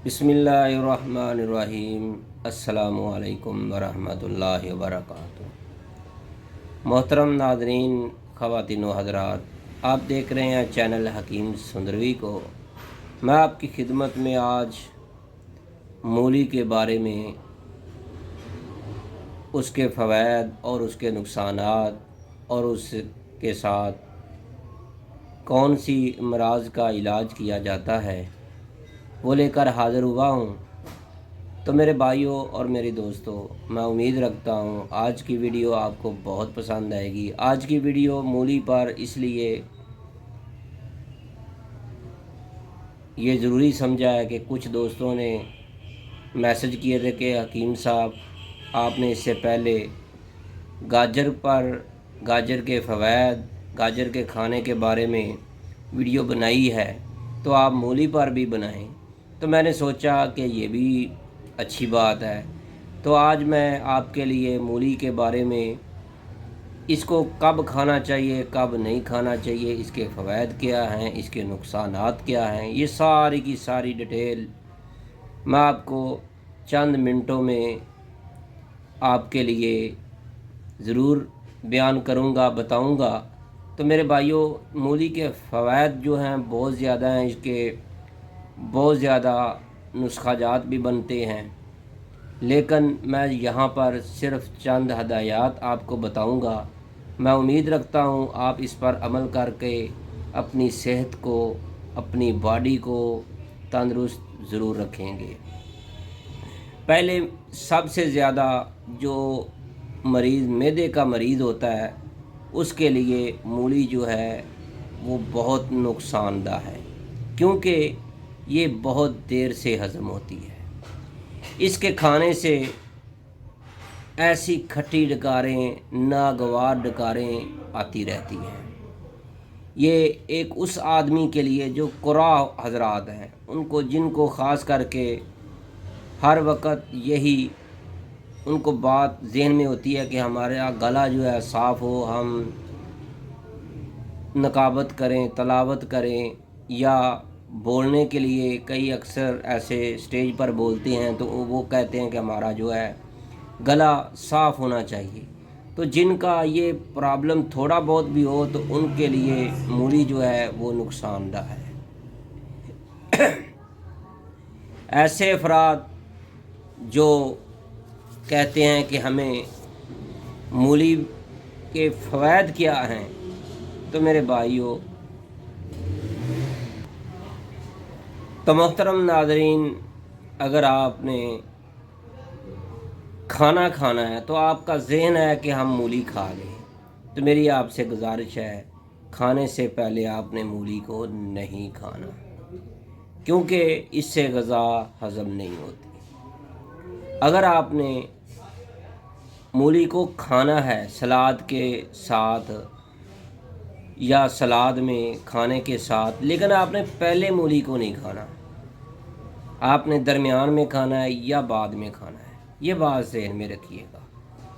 बिस्मिल्लाहिर्रहमानिर्रहीम। अस्सलामुअलैकुम वरहमतुल्लाहि वबरकातुहू। मोहतरम नाज़रीन, ख़वातीन व हज़रात, आप देख रहे हैं चैनल हकीम सुंदरवी को। मैं आपकी खिदमत में आज मूली के बारे में, उसके फ़वाइद और उसके नुकसानात और उसके साथ कौन सी अमराज़ का इलाज किया जाता है वो लेकर हाज़िर हुआ हूँ। तो मेरे भाइयों और मेरे दोस्तों, मैं उम्मीद रखता हूँ आज की वीडियो आपको बहुत पसंद आएगी। आज की वीडियो मूली पर इसलिए ये ज़रूरी समझा है कि कुछ दोस्तों ने मैसेज किए थे कि हकीम साहब, आपने इससे पहले गाजर के फ़वाइद, गाजर के खाने के बारे में वीडियो बनाई है, तो आप मूली पर भी बनाएं। तो मैंने सोचा कि ये भी अच्छी बात है। तो आज मैं आपके लिए मूली के बारे में, इसको कब खाना चाहिए, कब नहीं खाना चाहिए, इसके फ़वाइद क्या हैं, इसके नुकसानात क्या हैं, ये सारी की सारी डिटेल मैं आपको चंद मिनटों में आपके लिए ज़रूर बयान करूँगा, बताऊँगा। तो मेरे भाइयों, मूली के फ़वाइद जो हैं बहुत ज़्यादा हैं, इसके बहुत ज़्यादा नुस्ख़ाजात भी बनते हैं, लेकिन मैं यहाँ पर सिर्फ़ चंद हदायत आपको बताऊँगा। मैं उम्मीद रखता हूँ आप इस पर अमल करके अपनी सेहत को, अपनी बॉडी को तंदुरुस्त ज़रूर रखेंगे। पहले सबसे ज़्यादा जो मरीज़, मैदे का मरीज़ होता है, उसके लिए मूली जो है वो बहुत नुकसानदा है, क्योंकि ये बहुत देर से हज़म होती है। इसके खाने से ऐसी खट्टी डकारें, नागवार डकारें आती रहती हैं। ये एक उस आदमी के लिए जो कुरा हजरात हैं, जिनको ख़ास करके हर वक्त यही उनको बात जहन में होती है कि हमारा गला जो है साफ़ हो, हम नकाबत करें, तलावत करें, या बोलने के लिए कई अक्सर ऐसे स्टेज पर बोलते हैं तो वो कहते हैं कि हमारा जो है गला साफ़ होना चाहिए। तो जिनका ये प्रॉब्लम थोड़ा बहुत भी हो तो उनके लिए मूली जो है वो नुकसानदा है। ऐसे अफराद जो कहते हैं कि हमें मूली के फ़वाइद क्या हैं, तो मेरे भाइयों, तो मोहतरम नाज़रीन, अगर आपने खाना खाना है तो आपका ज़हन है कि हम मूली खा लें, तो मेरी आपसे गुजारिश है, खाने से पहले आपने मूली को नहीं खाना, क्योंकि इससे ग़िज़ा हज़म नहीं होती। अगर आपने मूली को खाना है सलाद के साथ या सलाद में खाने के साथ, लेकिन आपने पहले मूली को नहीं खाना, आपने दरमियान में खाना है या बाद में खाना है, ये बात ज़हन में रखिएगा।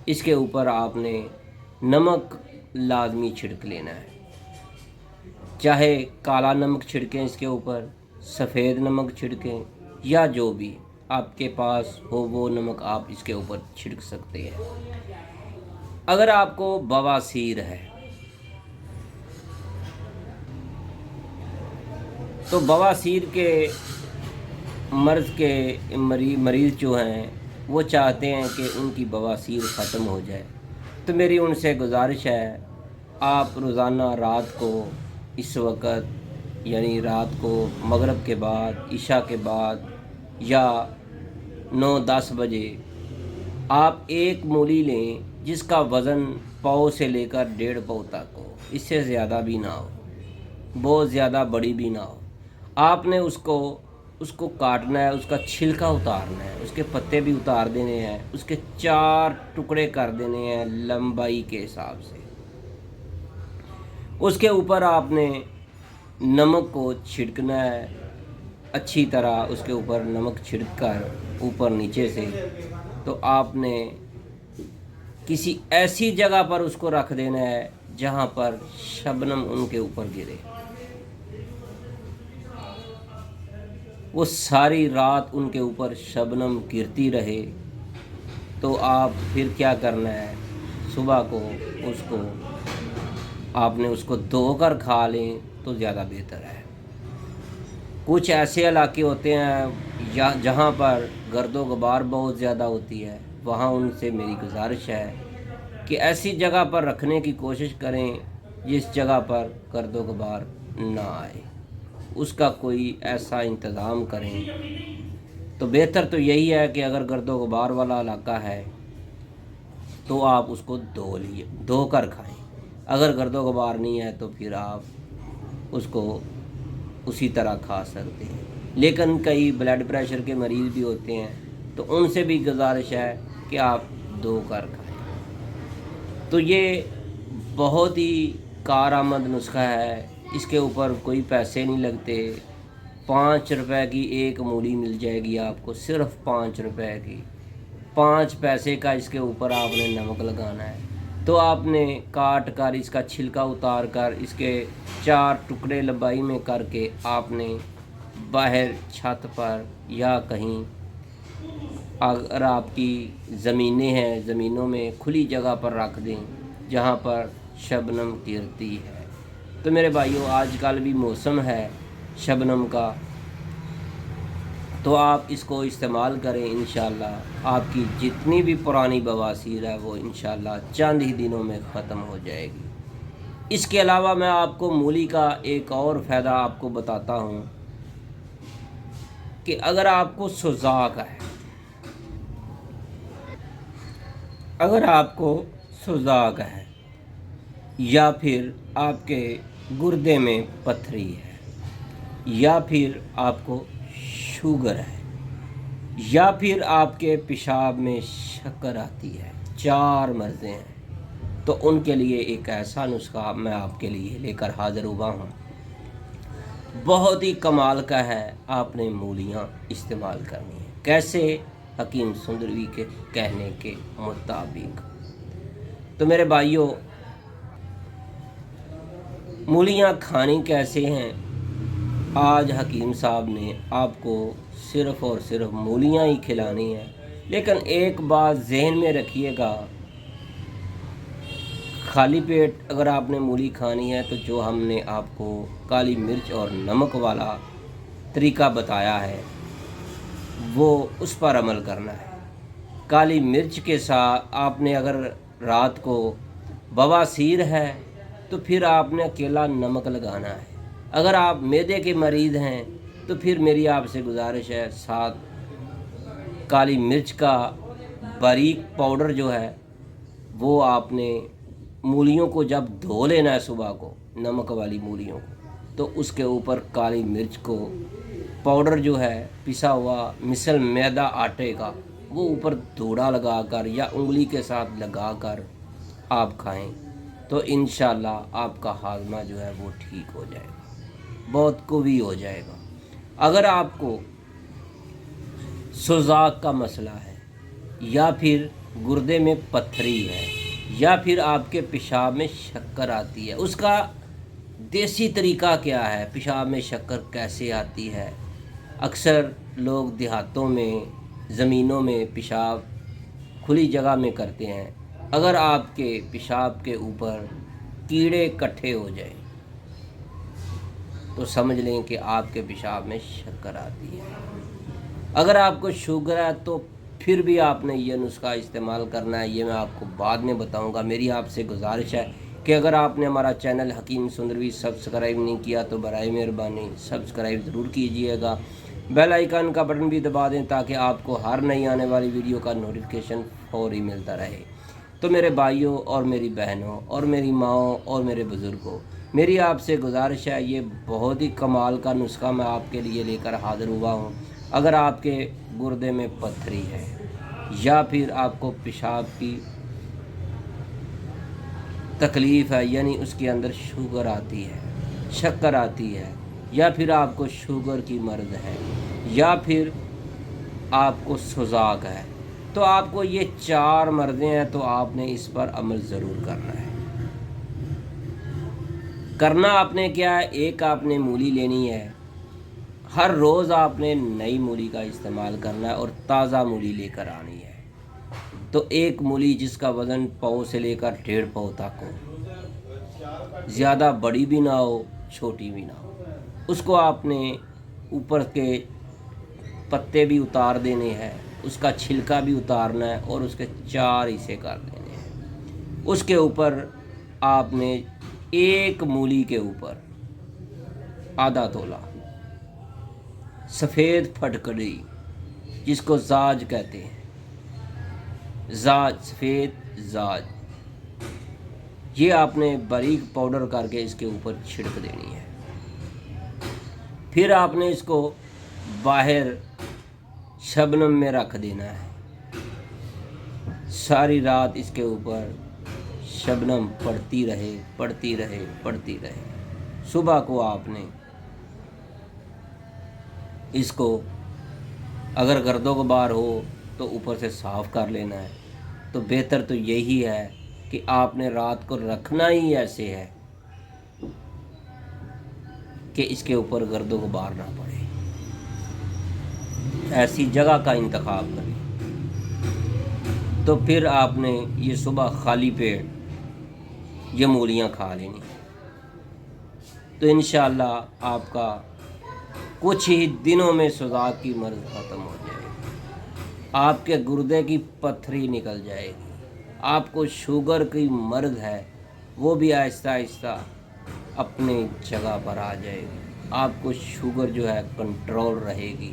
इसके ऊपर आपने नमक लाजमी छिड़क लेना है, चाहे काला नमक छिड़कें इसके ऊपर, सफ़ेद नमक छिड़कें, या जो भी आपके पास हो वो नमक आप इसके ऊपर छिड़क सकते हैं। अगर आपको बवासीर है तो बवासीर के मर्ज़ के मरीज़ जो हैं वो चाहते हैं कि उनकी बवासीर ख़त्म हो जाए, तो मेरी उनसे गुजारिश है, आप रोज़ाना रात को इस वक्त, यानी रात को मगरिब के बाद, इशा के बाद या 9-10 बजे आप एक मूली लें जिसका वज़न पाव से लेकर 1.5 पाव तक हो, इससे ज़्यादा भी ना हो, बहुत ज़्यादा बड़ी भी ना हो। आपने उसको काटना है, उसका छिलका उतारना है, उसके पत्ते भी उतार देने हैं, उसके 4 टुकड़े कर देने हैं लंबाई के हिसाब से। उसके ऊपर आपने नमक को छिड़कना है अच्छी तरह, उसके ऊपर नमक छिड़क कर ऊपर नीचे से, तो आपने किसी ऐसी जगह पर उसको रख देना है जहाँ पर शबनम उनके ऊपर गिरे। वो सारी रात उनके ऊपर शबनम गिरती रहे, तो आप फिर क्या करना है, सुबह को उसको धोकर खा लें तो ज़्यादा बेहतर है। कुछ ऐसे इलाके होते हैं या जहाँ पर गर्दो गुबार बहुत ज़्यादा होती है, वहाँ उनसे मेरी गुजारिश है कि ऐसी जगह पर रखने की कोशिश करें जिस जगह पर गर्दो गुबार ना आए, उसका कोई ऐसा इंतज़ाम करें। तो बेहतर तो यही है कि अगर गर्दो गुबार वाला इलाका है तो आप उसको धो कर खाएं। अगर गर्दो गुबार नहीं है तो फिर आप उसको उसी तरह खा सकते हैं। लेकिन कई ब्लड प्रेशर के मरीज़ भी होते हैं, तो उनसे भी गुजारिश है कि आप धो कर खाएं। तो ये बहुत ही कारआमद नुस्खा है, इसके ऊपर कोई पैसे नहीं लगते। 5 रुपए की एक मूली मिल जाएगी आपको, सिर्फ 5 रुपए की। 5 पैसे का इसके ऊपर आपने नमक लगाना है। तो आपने काट कर इसका छिलका उतार कर इसके 4 टुकड़े लंबाई में करके आपने बाहर छत पर या कहीं, अगर आपकी ज़मीनें हैं, ज़मीनों में खुली जगह पर रख दें जहाँ पर शबनम गिरती है। तो मेरे भाइयों, आजकल भी मौसम है शबनम का, तो आप इसको इस्तेमाल करें। इंशाल्लाह आपकी जितनी भी पुरानी बवासीर है वो इंशाल्लाह चंद ही दिनों में ख़त्म हो जाएगी। इसके अलावा मैं आपको मूली का एक और फ़ायदा आपको बताता हूँ कि अगर आपको सुजाक है, अगर आपको सुजाक है या फिर आपके गुर्दे में पथरी है या फिर आपको शुगर है या फिर आपके पेशाब में शक्कर आती है, 4 मर्ज़ें हैं, तो उनके लिए एक ऐसा नुस्खा मैं आपके लिए लेकर हाज़िर हुआ हूँ। बहुत ही कमाल का है, आपने मूलियाँ इस्तेमाल करनी है। कैसे? हकीम सुंदरवी के कहने के मुताबिक। तो मेरे भाइयों, मूलियाँ खानी कैसे हैं? आज हकीम साहब ने आपको सिर्फ़ और सिर्फ मूलियाँ ही खिलानी है। लेकिन एक बात जहन में रखिएगा, खाली पेट अगर आपने मूली खानी है तो जो हमने आपको काली मिर्च और नमक वाला तरीका बताया है वो उस पर अमल करना है। काली मिर्च के साथ आपने अगर रात को बवासीर है तो फिर आपने अकेला नमक लगाना है। अगर आप मैदे के मरीज़ हैं तो फिर मेरी आपसे गुजारिश है, साथ काली मिर्च का बारीक पाउडर जो है वो आपने मूलियों को जब धो लेना है सुबह को, नमक वाली मूलियों को, तो उसके ऊपर काली मिर्च को पाउडर जो है पिसा हुआ मिसल मैदा आटे का वो ऊपर धूड़ा लगाकर या उंगली के साथ लगाकर आप खाएं तो इंशाल्लाह आपका हाजमा जो है वो ठीक हो जाएगा, बहुत कवी हो जाएगा। अगर आपको सुजाक का मसला है या फिर गुर्दे में पथरी है या फिर आपके पेशाब में शक्कर आती है, उसका देसी तरीका क्या है? पेशाब में शक्कर कैसे आती है? अक्सर लोग देहातों में ज़मीनों में पेशाब खुली जगह में करते हैं। अगर आपके पेशाब के ऊपर कीड़े इकट्ठे हो जाए तो समझ लें कि आपके पेशाब में शक्कर आती है। अगर आपको शुगर है तो फिर भी आपने ये नुस्खा इस्तेमाल करना है, ये मैं आपको बाद में बताऊंगा। मेरी आपसे गुजारिश है कि अगर आपने हमारा चैनल हकीम सुंदरवी सब्सक्राइब नहीं किया तो बराए मेहरबानी सब्सक्राइब ज़रूर कीजिएगा। बेल आइकन का बटन भी दबा दें ताकि आपको हर नई आने वाली वीडियो का नोटिफिकेशन फौरी मिलता रहे। तो मेरे भाइयों और मेरी बहनों और मेरी माँओं और मेरे बुज़ुर्गों, मेरी आपसे गुजारिश है, ये बहुत ही कमाल का नुस्खा मैं आपके लिए लेकर हाज़िर हुआ हूँ। अगर आपके गुर्दे में पथरी है या फिर आपको पेशाब की तकलीफ़ है, यानी उसके अंदर शुगर आती है, शक्कर आती है, या फिर आपको शुगर की मर्ज़ है या फिर आपको सुजाक है, तो आपको ये 4 मर्ज़ें हैं तो आपने इस पर अमल ज़रूर करना है। करना आपने क्या है, एक आपने मूली लेनी है, ہر روز آپ نے نئی مولی کا استعمال کرنا ہے اور تازہ مولی لے کر آنی ہے۔ تو ایک مولی جس کا وزن پاؤ سے لے کر 1.5 پاؤ تک ہو، زیادہ بڑی بھی نہ ہو چھوٹی بھی نہ ہو، اس کو آپ نے اوپر کے پتے بھی اتار دینے ہیں، اس کا چھلکا بھی اتارنا ہے اور اس کے 4 حصے کر دینے ہیں۔ اس کے اوپر آپ نے ایک مولی کے اوپر آدھا تولہ سفید پھٹکڑی، جس کو زاج کہتے ہیں، زاج، سفید زاج، یہ آپ نے باریک پاؤڈر کر کے اس کے اوپر چھڑک دینی ہے۔ پھر آپ نے اس کو باہر شبنم میں رکھ دینا ہے، ساری رات اس کے اوپر شبنم پڑتی رہے پڑتی رہے پڑتی رہے۔ صبح کو آپ نے اس کو اگر گرد و غبار ہو تو اوپر سے صاف کر لینا ہے۔ تو بہتر تو یہی ہے کہ آپ نے رات کو رکھنا ہی ایسے ہے کہ اس کے اوپر گرد و غبار نہ پڑے، ایسی جگہ کا انتخاب کریں۔ تو پھر آپ نے یہ صبح خالی پیٹ یہ مولیاں کھا لینی، تو انشاءاللہ آپ کا کچھ ہی دنوں میں سوزاک کی مرض ختم ہو جائے گی، آپ کے گردے کی پتھری نکل جائے گی، آپ کو شوگر کی مرض ہے وہ بھی آہستہ آہستہ اپنے جگہ پر آ جائے گی، آپ کو شوگر جو ہے کنٹرول رہے گی۔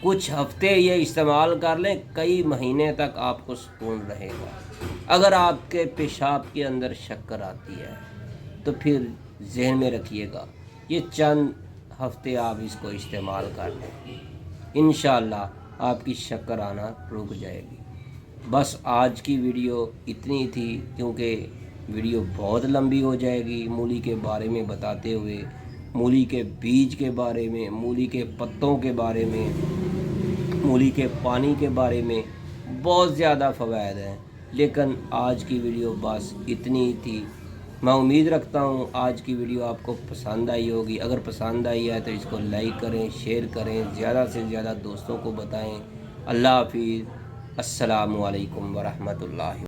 کچھ ہفتے یہ استعمال کر لیں، کئی مہینے تک آپ کو سکون رہے گا۔ اگر آپ کے پیشاب کے اندر شکر آتی ہے تو پھر ذہن میں رکھیے گا، یہ چند ہفتے آپ اس کو استعمال کر لیں، انشاءاللہ آپ کی شکر آنا رک جائے گی۔ بس آج کی ویڈیو اتنی تھی، کیونکہ ویڈیو بہت لمبی ہو جائے گی مولی کے بارے میں بتاتے ہوئے، مولی کے بیج کے بارے میں، مولی کے پتوں کے بارے میں، مولی کے پانی کے بارے میں بہت زیادہ فوائد ہیں، لیکن آج کی ویڈیو بس اتنی ہی تھی۔ میں امید رکھتا ہوں آج کی ویڈیو آپ کو پسند آئی ہوگی۔ اگر پسند آئی ہے تو اس کو لائک کریں، شیئر کریں، زیادہ سے زیادہ دوستوں کو بتائیں۔ اللہ حافظ، السلام علیکم ورحمۃ اللہ۔